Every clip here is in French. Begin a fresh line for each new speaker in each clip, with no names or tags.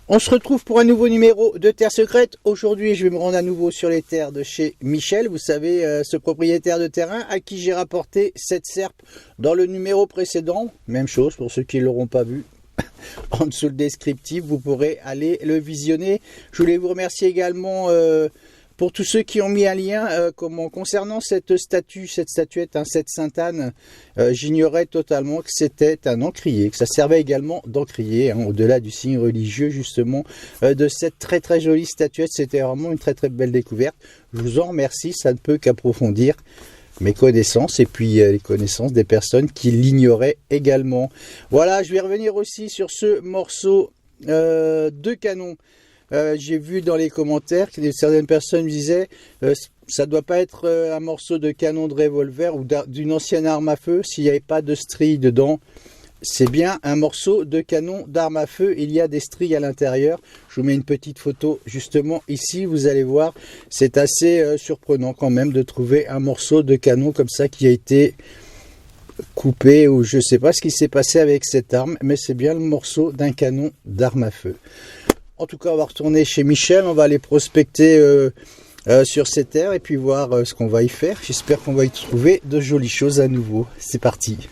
On se retrouve pour un nouveau numéro de Terre Secrète. Aujourd'hui, je vais me rendre à nouveau sur les terres de chez Michel. Vous savez, ce propriétaire de terrain à qui j'ai rapporté cette serpe dans le numéro précédent. Même chose pour ceux qui ne l'auront pas vu. En dessous le descriptif, vous pourrez aller le visionner. Je voulais vous remercier également pour tous ceux qui ont mis un lien concernant cette statuette, cette Sainte-Anne. J'ignorais totalement que c'était un encrier, que ça servait également d'encrier, au-delà du signe religieux justement de cette très très jolie statuette. C'était vraiment une très très belle découverte. Je vous en remercie, ça ne peut qu'approfondir mes connaissances et puis les connaissances des personnes qui l'ignoraient également. Voilà, je vais revenir aussi sur ce morceau de canon. J'ai vu dans les commentaires que certaines personnes me disaient ça doit pas être un morceau de canon de revolver ou d'une ancienne arme à feu s'il n'y avait pas de stries dedans. C'est bien un morceau de canon d'arme à feu, il y a des stries à l'intérieur. Je vous mets une petite photo justement ici, vous allez voir, c'est assez surprenant quand même de trouver un morceau de canon comme ça qui a été coupé, ou je sais pas ce qui s'est passé avec cette arme, mais c'est bien le morceau d'un canon d'arme à feu. En tout cas, on va retourner chez Michel, on va aller prospecter sur ces terres et puis voir ce qu'on va y faire. J'espère qu'on va y trouver de jolies choses à nouveau. C'est parti.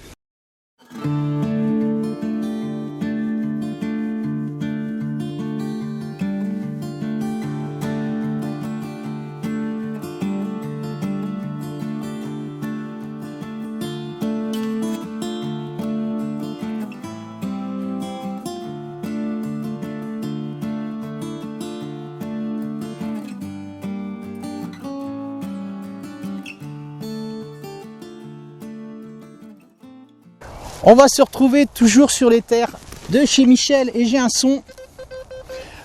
On va se retrouver toujours sur les terres de chez Michel et j'ai un son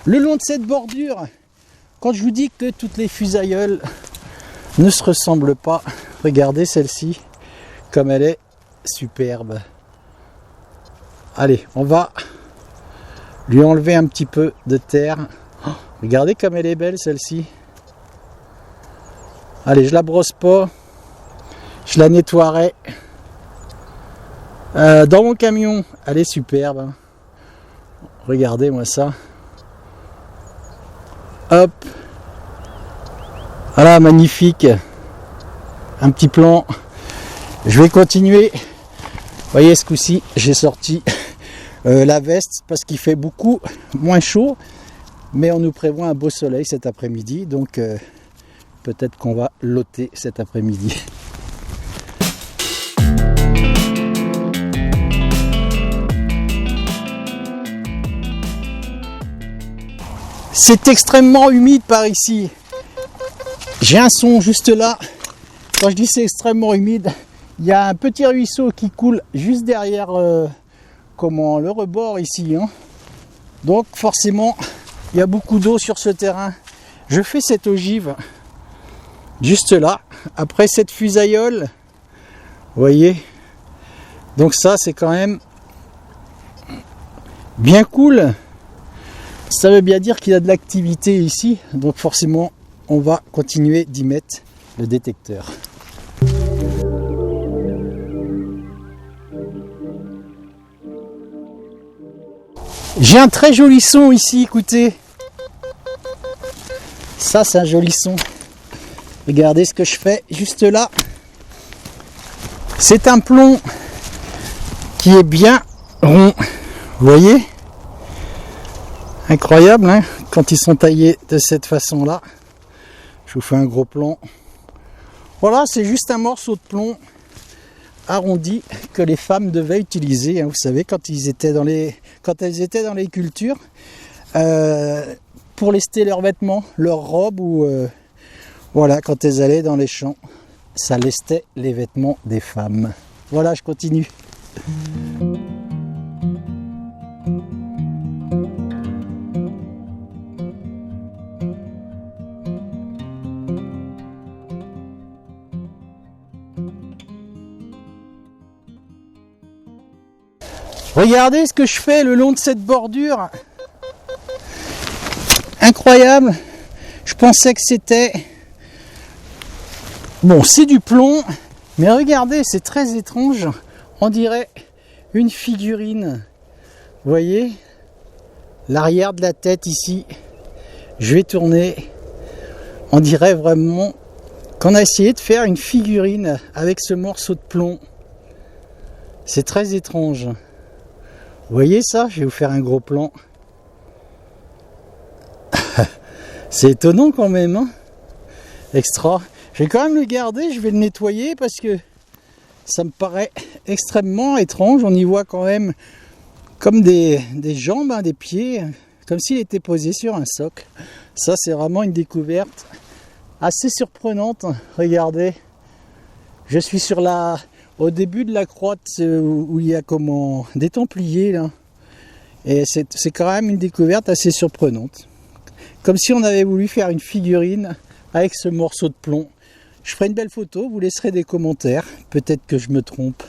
le long de cette bordure. Quand je vous dis que toutes les fusailleuls ne se ressemblent pas, regardez celle-ci comme elle est superbe. Allez, on va lui enlever un petit peu de terre. Oh, regardez comme elle est belle celle-ci. Allez, je la brosse pas, je la nettoierai. Dans mon camion, elle est superbe. Regardez-moi ça. Hop. Voilà, magnifique. Un petit plan. Je vais continuer. Vous voyez, ce coup-ci, j'ai sorti la veste parce qu'il fait beaucoup moins chaud. Mais on nous prévoit un beau soleil cet après-midi. Donc, peut-être qu'on va loter cet après-midi. C'est extrêmement humide par ici. J'ai un son juste là. Quand je dis c'est extrêmement humide, il y a un petit ruisseau qui coule juste derrière le rebord ici. Donc forcément, il y a beaucoup d'eau sur ce terrain. Je fais cette ogive juste là, après cette fusailleule. Vous voyez? Donc ça, c'est quand même bien cool. Ça veut bien dire qu'il y a de l'activité ici, donc forcément on va continuer d'y mettre le détecteur. J'ai un très joli son ici, écoutez. Ça c'est un joli son. Regardez ce que je fais juste là. C'est un plomb qui est bien rond, vous voyez ? Incroyable, hein, quand ils sont taillés de cette façon-là. Je vous fais un gros plan. Voilà, c'est juste un morceau de plomb arrondi que les femmes devaient utiliser. Hein, vous savez, quand elles étaient dans les cultures, pour lester leurs vêtements, leurs robes, ou voilà, quand elles allaient dans les champs, ça lestait les vêtements des femmes. Voilà, je continue. Regardez ce que je fais le long de cette bordure. Incroyable. Je pensais que c'était... Bon, c'est du plomb. Mais regardez, c'est très étrange. On dirait une figurine. Vous voyez? l'arrière de la tête ici. Je vais tourner. On dirait vraiment qu'on a essayé de faire une figurine avec ce morceau de plomb. C'est très étrange. Vous voyez ça? Je vais vous faire un gros plan. C'est étonnant quand même, hein? Extra. Je vais quand même le garder, je vais le nettoyer parce que ça me paraît extrêmement étrange. On y voit quand même comme des jambes, hein, des pieds, comme s'il était posé sur un socle. Ça, c'est vraiment une découverte assez surprenante. Regardez, je suis au début de la croix où il y a des Templiers là. Et c'est quand même une découverte assez surprenante. Comme si on avait voulu faire une figurine avec ce morceau de plomb. Je ferai une belle photo, vous laisserez des commentaires. Peut-être que je me trompe.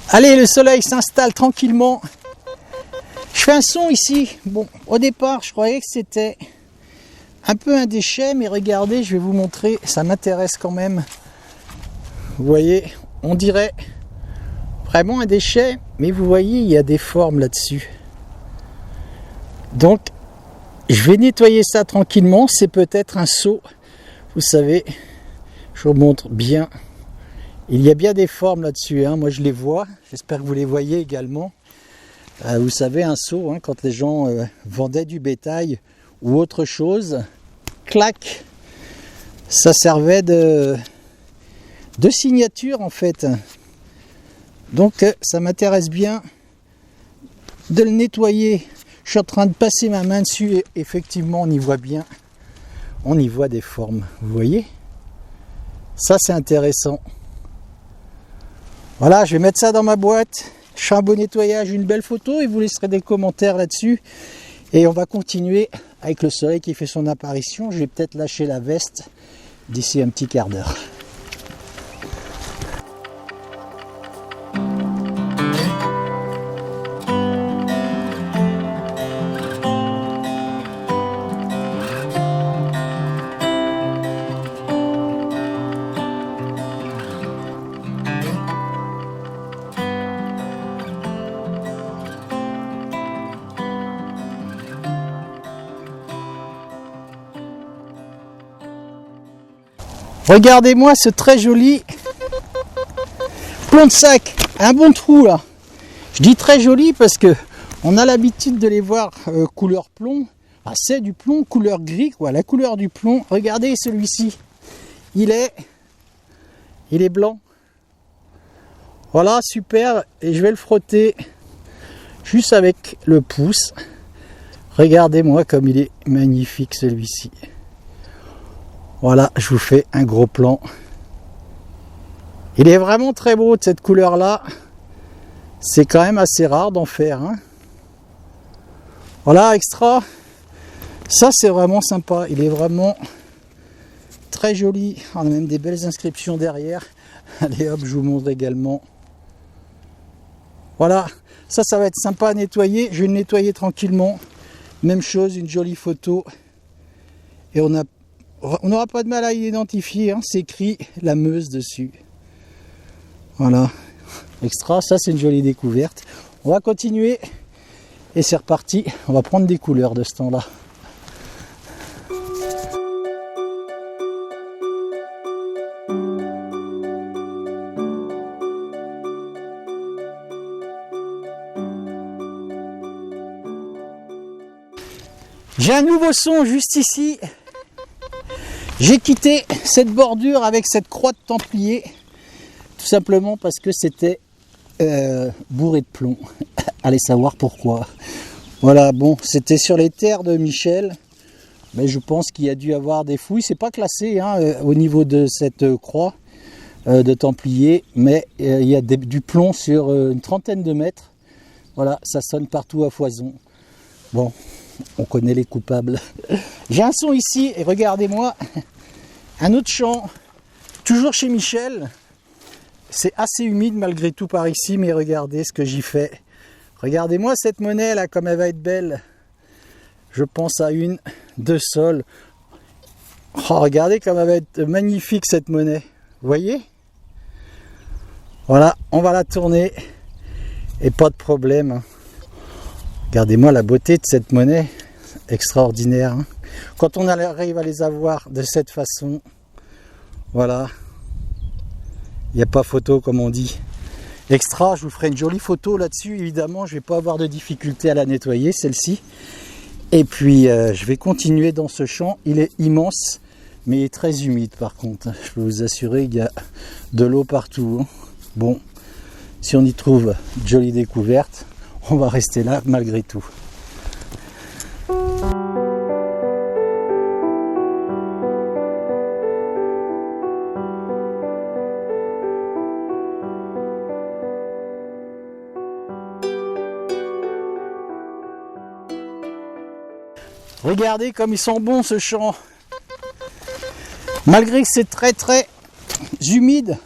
Allez, le soleil s'installe tranquillement. Je fais un son ici. Bon, au départ, je croyais que c'était un peu un déchet, mais regardez, je vais vous montrer, ça m'intéresse quand même. Vous voyez, on dirait vraiment un déchet, mais vous voyez, il y a des formes là-dessus. Donc, je vais nettoyer ça tranquillement. C'est peut-être un seau. Vous savez, je vous montre bien. Il y a bien des formes là-dessus, hein. Moi je les vois, j'espère que vous les voyez également. Vous savez, un seau, hein, quand les gens vendaient du bétail ou autre chose, clac, ça servait de signature en fait. Donc ça m'intéresse bien de le nettoyer. Je suis en train de passer ma main dessus et effectivement on y voit bien, on y voit des formes, vous voyez. Ça c'est intéressant. Voilà, je vais mettre ça dans ma boîte. Je fais un beau nettoyage, une belle photo et vous laisserez des commentaires là-dessus. Et on va continuer avec le soleil qui fait son apparition. Je vais peut-être lâcher la veste d'ici un petit quart d'heure. Regardez-moi ce très joli plomb de sac, un bon trou là. Je dis très joli parce que on a l'habitude de les voir couleur plomb. Ah, c'est du plomb couleur gris quoi, la couleur du plomb. Regardez celui-ci, il est blanc. Voilà, super. Et je vais le frotter juste avec le pouce. Regardez-moi comme il est magnifique celui-ci. Voilà, je vous fais un gros plan. Il est vraiment très beau de cette couleur-là. C'est quand même assez rare d'en faire, hein. Voilà, extra. Ça, c'est vraiment sympa. Il est vraiment très joli. On a même des belles inscriptions derrière. Allez hop, je vous montre également. Voilà, ça va être sympa à nettoyer. Je vais le nettoyer tranquillement. Même chose, une jolie photo. Et on n'aura pas de mal à l'identifier, hein. C'est écrit la Meuse dessus. Voilà, extra, ça c'est une jolie découverte. On va continuer et c'est reparti. On va prendre des couleurs de ce temps-là. J'ai un nouveau son juste ici. J'ai quitté cette bordure avec cette croix de Templier, tout simplement parce que c'était bourré de plomb. Allez savoir pourquoi. Voilà, bon, c'était sur les terres de Michel, mais je pense qu'il y a dû avoir des fouilles. C'est pas classé hein, au niveau de cette croix de Templier, mais il y a du plomb sur une trentaine de mètres. Voilà, ça sonne partout à foison. Bon, on connaît les coupables. J'ai un son ici et regardez-moi, un autre champ, toujours chez Michel. C'est assez humide malgré tout par ici, mais regardez ce que j'y fais. Regardez-moi cette monnaie là, comme elle va être belle. Je pense à une de sol. Oh, regardez comme elle va être magnifique cette monnaie. Vous voyez? Voilà, on va la tourner. Et pas de problème. Regardez-moi la beauté de cette monnaie. Extraordinaire. Quand on arrive à les avoir de cette façon, voilà. Il n'y a pas photo comme on dit. Extra, je vous ferai une jolie photo là-dessus. Évidemment, je ne vais pas avoir de difficulté à la nettoyer, celle-ci. Et puis, je vais continuer dans ce champ. Il est immense, mais il est très humide par contre. Je peux vous assurer qu'il y a de l'eau partout. Bon, si on y trouve une jolie découverte, on va rester là malgré tout. Regardez comme ils sont bons ce champ. Malgré que c'est très humide,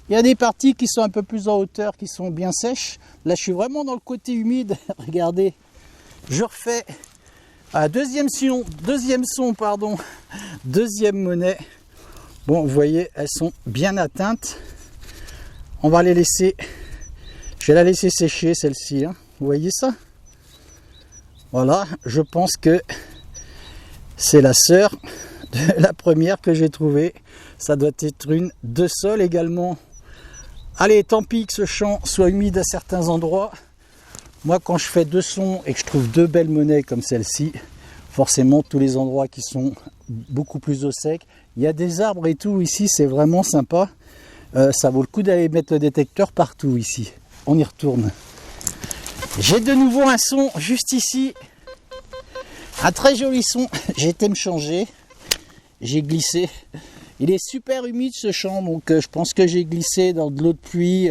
il y a des parties qui sont un peu plus en hauteur, qui sont bien sèches. Là je suis vraiment dans le côté humide. Regardez, je refais deuxième monnaie. Bon, vous voyez, elles sont bien atteintes. On va les laisser, je vais la laisser sécher celle-ci. Vous voyez ça? Voilà, je pense que c'est la sœur de la première que j'ai trouvée. Ça doit être une de sol également. Allez, tant pis que ce champ soit humide à certains endroits. Moi, quand je fais deux sons et que je trouve deux belles monnaies comme celle-ci, forcément, tous les endroits qui sont beaucoup plus au sec. Il y a des arbres et tout ici, c'est vraiment sympa. Ça vaut le coup d'aller mettre le détecteur partout ici. On y retourne. J'ai de nouveau un son juste ici. Un très joli son. J'ai été me changer. J'ai glissé. Il est super humide ce champ, donc je pense que j'ai glissé dans de l'eau de pluie.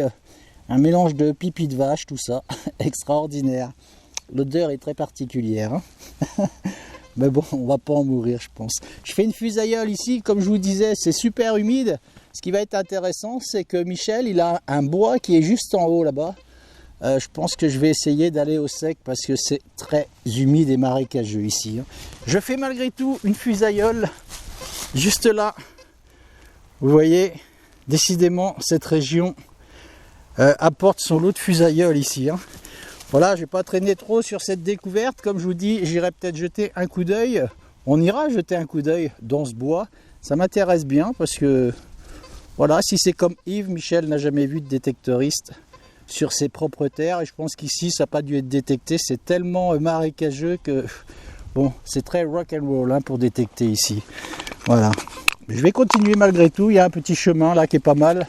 Un mélange de pipi de vache, tout ça. Extraordinaire. L'odeur est très particulière. Mais bon, on va pas en mourir, je pense. Je fais une fusailleule ici. Comme je vous disais, c'est super humide. Ce qui va être intéressant, c'est que Michel, il a un bois qui est juste en haut là-bas. Je pense que je vais essayer d'aller au sec parce que c'est très humide et marécageux ici. Je fais malgré tout une fusailleule juste là. Vous voyez, décidément, cette région apporte son lot de fusailleule ici. Voilà, je ne vais pas traîner trop sur cette découverte. Comme je vous dis, j'irai peut-être jeter un coup d'œil. On ira jeter un coup d'œil dans ce bois. Ça m'intéresse bien parce que, voilà, si c'est comme Yves, Michel n'a jamais vu de détecteuriste sur ses propres terres. Et je pense qu'ici, ça n'a pas dû être détecté. C'est tellement marécageux que, bon, c'est très rock and roll pour détecter ici. Voilà. Je vais continuer malgré tout. Il y a un petit chemin là qui est pas mal.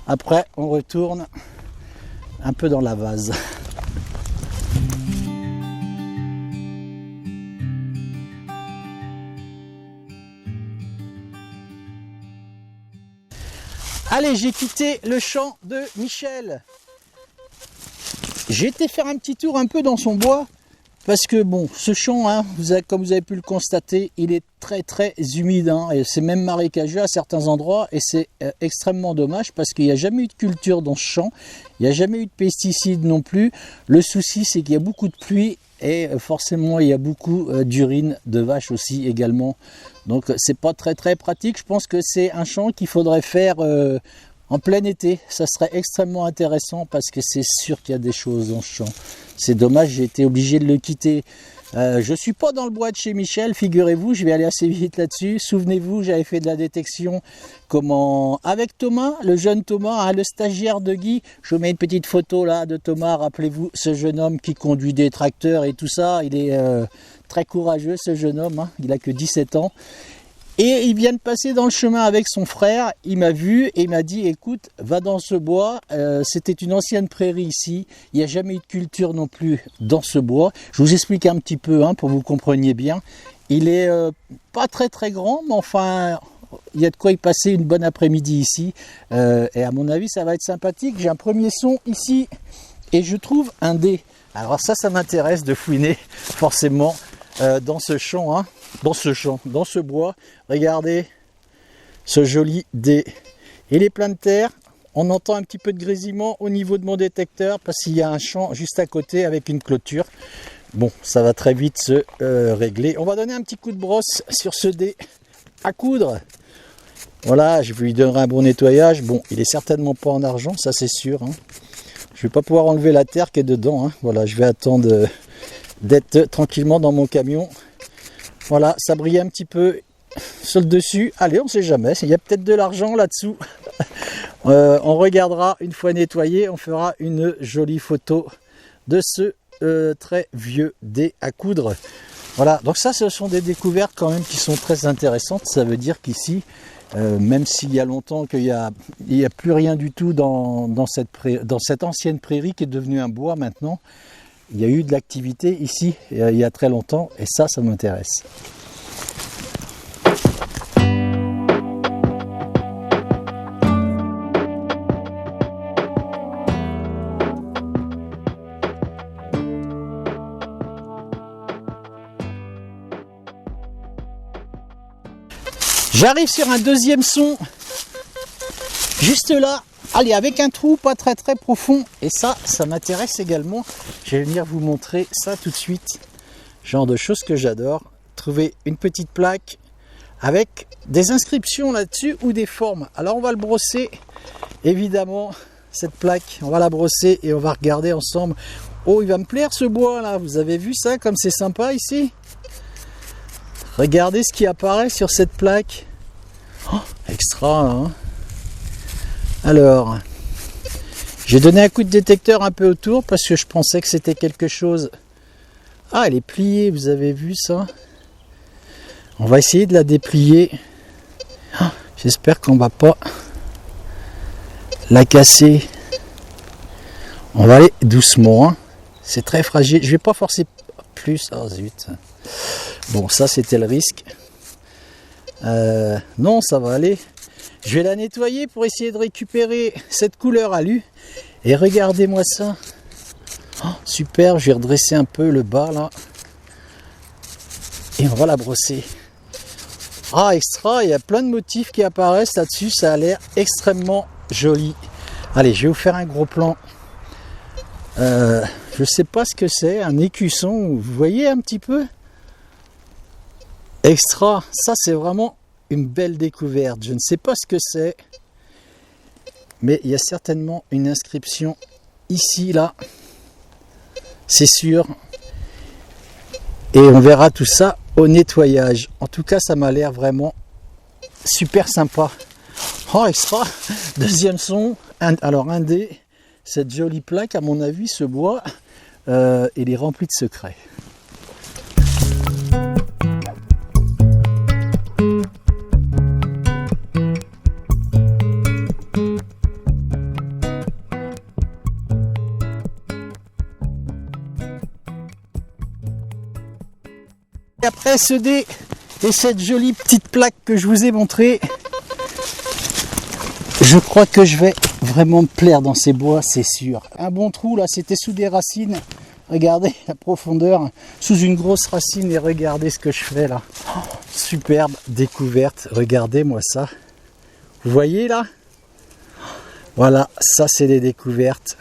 Après, on retourne un peu dans la vase. Allez, j'ai quitté le champ de Michel. J'ai été faire un petit tour un peu dans son bois. Parce que bon, ce champ, comme vous avez pu le constater, il est très humide. Et c'est même marécageux à certains endroits. Et c'est extrêmement dommage parce qu'il n'y a jamais eu de culture dans ce champ. Il n'y a jamais eu de pesticides non plus. Le souci, c'est qu'il y a beaucoup de pluie. Et forcément, il y a beaucoup d'urine de vache aussi également. Donc, c'est pas très pratique. Je pense que c'est un champ qu'il faudrait faire en plein été. Ça serait extrêmement intéressant parce que c'est sûr qu'il y a des choses dans ce champ. C'est dommage, j'ai été obligé de le quitter. Je ne suis pas dans le bois de chez Michel, figurez-vous, je vais aller assez vite là-dessus. Souvenez-vous, j'avais fait de la détection avec Thomas, le jeune Thomas, le stagiaire de Guy. Je vous mets une petite photo là de Thomas, rappelez-vous, ce jeune homme qui conduit des tracteurs et tout ça. Il est très courageux ce jeune homme, il n'a que 17 ans. Et il vient de passer dans le chemin avec son frère, il m'a vu et il m'a dit écoute, va dans ce bois, c'était une ancienne prairie ici, il n'y a jamais eu de culture non plus dans ce bois. Je vous explique un petit peu pour que vous compreniez bien. Il est pas très grand, mais enfin, il y a de quoi y passer une bonne après-midi ici. Et à mon avis, ça va être sympathique. J'ai un premier son ici et je trouve un dé. Alors ça m'intéresse de fouiner forcément dans ce champ, dans ce bois. Regardez ce joli dé. Il est plein de terre. On entend un petit peu de grésillement au niveau de mon détecteur parce qu'il y a un champ juste à côté avec une clôture. Bon, ça va très vite se régler. On va donner un petit coup de brosse sur ce dé à coudre. Voilà, je lui donnerai un bon nettoyage. Bon, il est certainement pas en argent, ça c'est sûr. Hein. Je vais pas pouvoir enlever la terre qui est dedans. Hein. Voilà, je vais attendre d'être tranquillement dans mon camion. Voilà, ça brille un petit peu sur le dessus. Allez, on sait jamais, il y a peut-être de l'argent là-dessous. On regardera une fois nettoyé, on fera une jolie photo de ce très vieux dé à coudre. Voilà, donc ça ce sont des découvertes quand même qui sont très intéressantes. Ça veut dire qu'ici, même s'il y a longtemps qu'il n'y a plus rien du tout dans cette ancienne prairie qui est devenue un bois maintenant, il y a eu de l'activité ici il y a très longtemps et ça m'intéresse. J'arrive sur un deuxième son, juste là, allez, avec un trou pas très profond, et ça m'intéresse également. Je vais venir vous montrer ça tout de suite, genre de choses que j'adore. Trouver une petite plaque avec des inscriptions là-dessus ou des formes. Alors on va le brosser, évidemment, cette plaque, on va la brosser et on va regarder ensemble. Oh, il va me plaire ce bois là, vous avez vu ça, comme c'est sympa ici? Regardez ce qui apparaît sur cette plaque. Oh, extra hein. Alors, j'ai donné un coup de détecteur un peu autour parce que je pensais que c'était quelque chose. Ah, elle est pliée, vous avez vu ça? On va essayer de la déplier. Oh, j'espère qu'on va pas la casser. On va aller doucement. Hein. C'est très fragile. Je vais pas forcer plus. Oh zut. Bon, ça c'était le risque. Non, ça va aller. Je vais la nettoyer pour essayer de récupérer cette couleur alu. Et regardez-moi ça. Oh, super, je vais redresser un peu le bas là. Et on va la brosser. Ah, extra, il y a plein de motifs qui apparaissent là-dessus. Ça a l'air extrêmement joli. Allez, je vais vous faire un gros plan. Je sais pas ce que c'est, un écusson. Vous voyez un petit peu? Extra, ça c'est vraiment une belle découverte. Je ne sais pas ce que c'est, mais il y a certainement une inscription ici, là. C'est sûr. Et on verra tout ça au nettoyage. En tout cas, ça m'a l'air vraiment super sympa. Oh, extra. Deuxième son. Alors, un dé. Cette jolie plaque, à mon avis, ce bois, il est rempli de secrets. Après ce dé et cette jolie petite plaque que je vous ai montrée, je crois que je vais vraiment me plaire dans ces bois, c'est sûr. Un bon trou là, c'était sous des racines. Regardez la profondeur, sous une grosse racine, et regardez ce que je fais là. Oh, superbe découverte, regardez-moi ça. Vous voyez là? Voilà, ça c'est des découvertes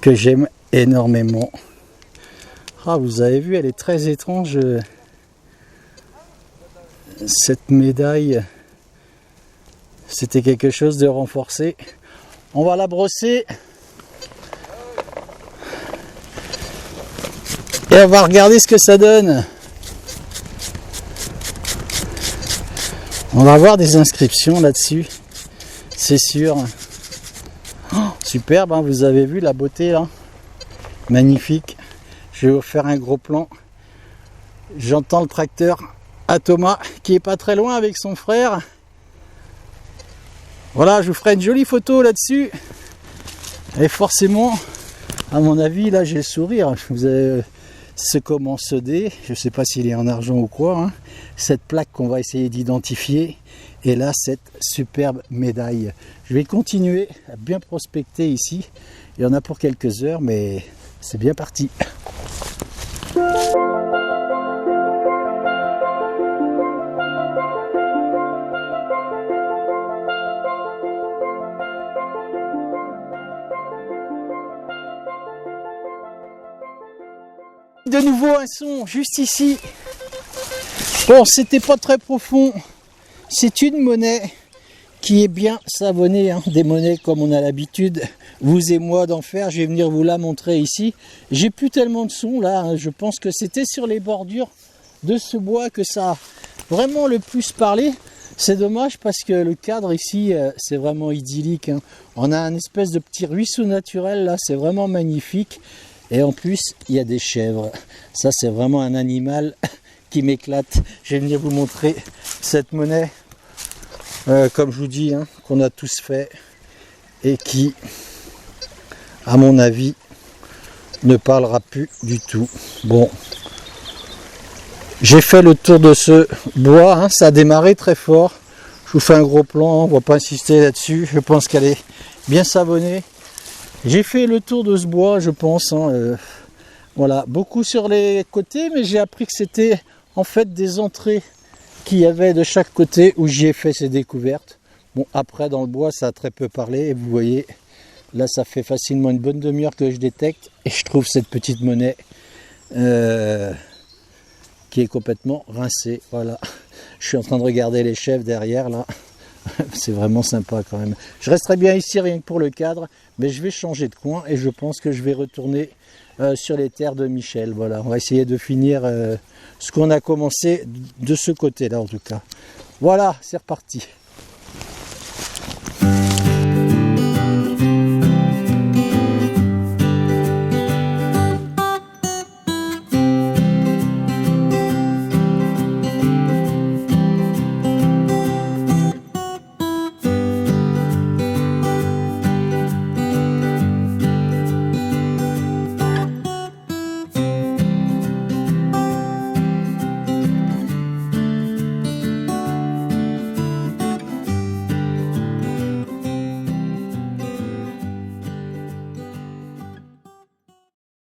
que j'aime énormément. Ah, vous avez vu, elle est très étrange, cette médaille. C'était quelque chose de renforcé. On va la brosser. Et on va regarder ce que ça donne. On va avoir des inscriptions là-dessus. C'est sûr. Oh, superbe, hein, vous avez vu la beauté là? Magnifique. Je vais vous faire un gros plan. J'entends le tracteur à Thomas qui est pas très loin avec son frère. Voilà, je vous ferai une jolie photo là-dessus. Et forcément, à mon avis, là j'ai le sourire. Vous avez ce comment ce dé, je ne sais pas s'il est en argent ou quoi. Hein. Cette plaque qu'on va essayer d'identifier. Et là, cette superbe médaille. Je vais continuer à bien prospecter ici. Il y en a pour quelques heures, mais c'est bien parti. de nouveau un son juste ici. Bon, c'était pas très profond. C'est une monnaie qui est bien savonnée, hein. Des monnaies comme on a l'habitude, vous et moi, d'en faire. Je vais venir vous la montrer ici. J'ai plus tellement de son là, hein. Je pense que c'était sur les bordures de ce bois que ça a vraiment le plus parlé. C'est dommage parce que le cadre ici, c'est vraiment idyllique, hein. On a un espèce de petit ruisseau naturel là, c'est vraiment magnifique. Et en plus, il y a des chèvres. Ça, c'est vraiment un animal qui m'éclate. Je vais venir vous montrer cette monnaie, comme je vous dis, hein, qu'on a tous fait et qui, à mon avis, ne parlera plus du tout. Bon, j'ai fait le tour de ce bois, hein, ça a démarré très fort. Je vous fais un gros plan, on ne va pas insister là-dessus. Je pense qu'elle est bien savonnée. J'ai fait le tour de ce bois, je pense, hein, voilà, beaucoup sur les côtés, mais j'ai appris que c'était en fait des entrées qu'il y avait de chaque côté où j'y ai fait ces découvertes. Bon, après dans le bois ça a très peu parlé, et vous voyez, là ça fait facilement une bonne demi-heure que je détecte, et je trouve cette petite monnaie qui est complètement rincée, voilà. Je suis en train de regarder les chèvres derrière là. C'est vraiment sympa quand même. Je resterai bien ici rien que pour le cadre, mais je vais changer de coin et je pense que je vais retourner sur les terres de Michel. Voilà, on va essayer de finir ce qu'on a commencé de ce côté-là en tout cas. Voilà, c'est reparti.